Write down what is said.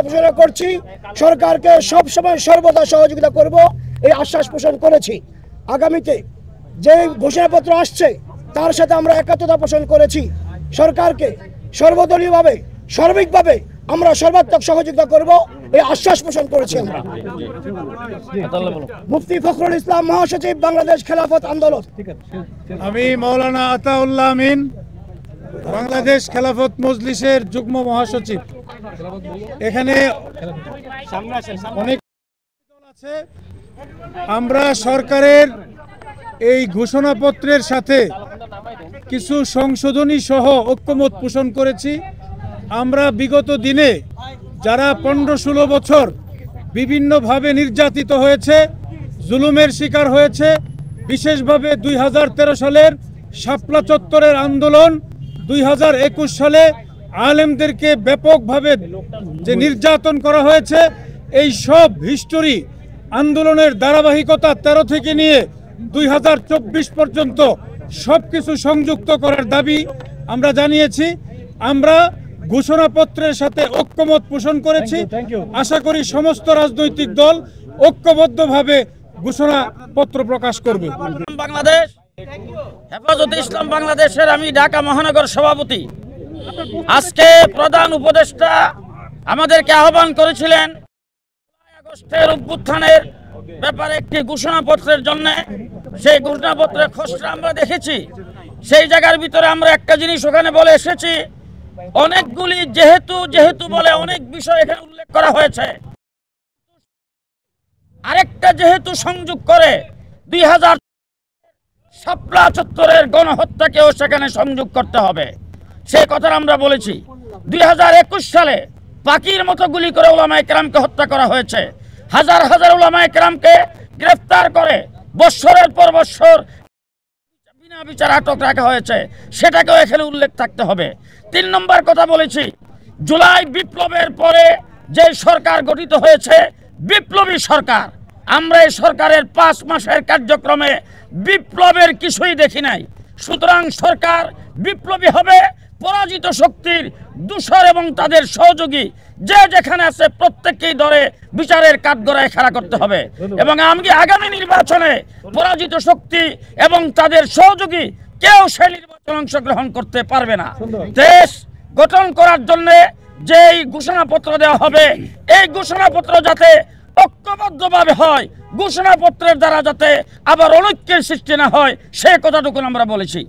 ঘোষণা করছি, সরকারকে সবসময় সর্বদা সহযোগিতা করব এই আশ্বাস পোষণ করেছি। আগামীতে যে ঘোষণাপত্র আসছে তার সাথে আমরা একাত্মতা পোষণ করেছি। সরকারকে সর্বদলীয়ভাবে সার্বিকভাবে আমরা সর্বাত্মক সহযোগিতা করব এই আশ্বাস পোষণ করেছি। আমরা মুফতি ফখরুল ইসলাম, মহাসচিব, বাংলাদেশ খেলাফত আন্দোলন। আমি মাওলানা আতাউল্লাহ আমিন, বাংলাদেশ খেলাফত মজলিসের যুগ্ম মহাসচিব। এখানে অনেক দল আছে। আমরা সরকারের এই ঘোষণাপত্রের সাথে কিছু সংশোধনী সহ ঐক্যমত পোষণ করেছি। আমরা বিগত দিনে যারা 15-16 বছর বিভিন্নভাবে নির্যাতিত হয়েছে, জুলুমের শিকার হয়েছে, বিশেষভাবে 2013 সালের শাপলা চত্বরের আন্দোলন, 2021 সালে আলেমদেরকে ব্যাপকভাবে যে নির্যাতন করা হয়েছে, এই সব হিস্টোরি আন্দোলনের ধারাবাহিকতা 13 থেকে নিয়ে 2024 পর্যন্ত সব কিছু সংযুক্ত করার দাবি আমরা জানিয়েছি। আমরা ঘোষণাপত্রের সাথে ঐক্যমত পোষণ করেছি। আশা করি সমস্ত রাজনৈতিক দল ঐক্যবদ্ধভাবে ঘোষণাপত্র প্রকাশ করবে। বাংলাদেশ হেফাজতে ইসলাম বাংলাদেশের আমি ঢাকা মহানগর সভাপতি। আজকে প্রধান উপদেষ্টা আমাদেরকে আহ্বান করেছিলেন আগস্টের অভ্যুত্থানের ব্যাপারে একটি ঘোষণাপত্রের জন্য। সেই ঘোষণাপত্রের খসড়া আমরা দেখেছি। সেই জায়গার ভিতরে আমরা একটা জিনিস ওখানে বলে এসেছি, অনেকগুলি যেহেতু বলে অনেক বিষয় এখানে উল্লেখ করা হয়েছে। আরেকটা যেহেতু সংযোগ করে 2000 শাপলা চত্বরের গণহত্যাকেও সেখানে সংযোগ করতে হবে, সেই কথা আমরা বলেছি। 2021 সালে পাখির মতো গুলি করে উলামায়ে কেরামকে হত্যা করা হয়েছে। হাজার হাজার উলামায়ে কেরামকে গ্রেফতার করে বৎসরের পর বৎসর বিনা বিচার আটক রাখা হয়েছে, সেটাকেও এখানে উল্লেখ থাকতে হবে। 3 নম্বর কথা বলেছি, জুলাই বিপ্লবের পরে যে সরকার গঠিত হয়েছে বিপ্লবী সরকার, আমরা এই সরকারের 5 মাসের কার্যক্রমে বিপ্লবের কিছুই দেখি নাই। সুতরাং সরকার বিপ্লবী হবে, পরাজিত শক্তির দূষর এবং তাদের সহযোগী যে যেখানে আছে প্রত্যেককেই ধরে বিচারের কাঠগড়ায় খাড়া করতে হবে। এবং আগামী নির্বাচনে পরাজিত শক্তি এবং তাদের সহযোগী কেউ সেই নির্বাচনে অংশগ্রহণ করতে পারবে না। দেশ গঠন করার জন্য যেই ঘোষণাপত্র দেওয়া হবে, এই ঘোষণাপত্র যাতে ঐক্যবদ্ধভাবে হয়, ঘোষণাপত্রের দ্বারা যাতে আবার অনৈক্যের সৃষ্টি না হয়, সেই কথাটুকু আমরা বলেছি।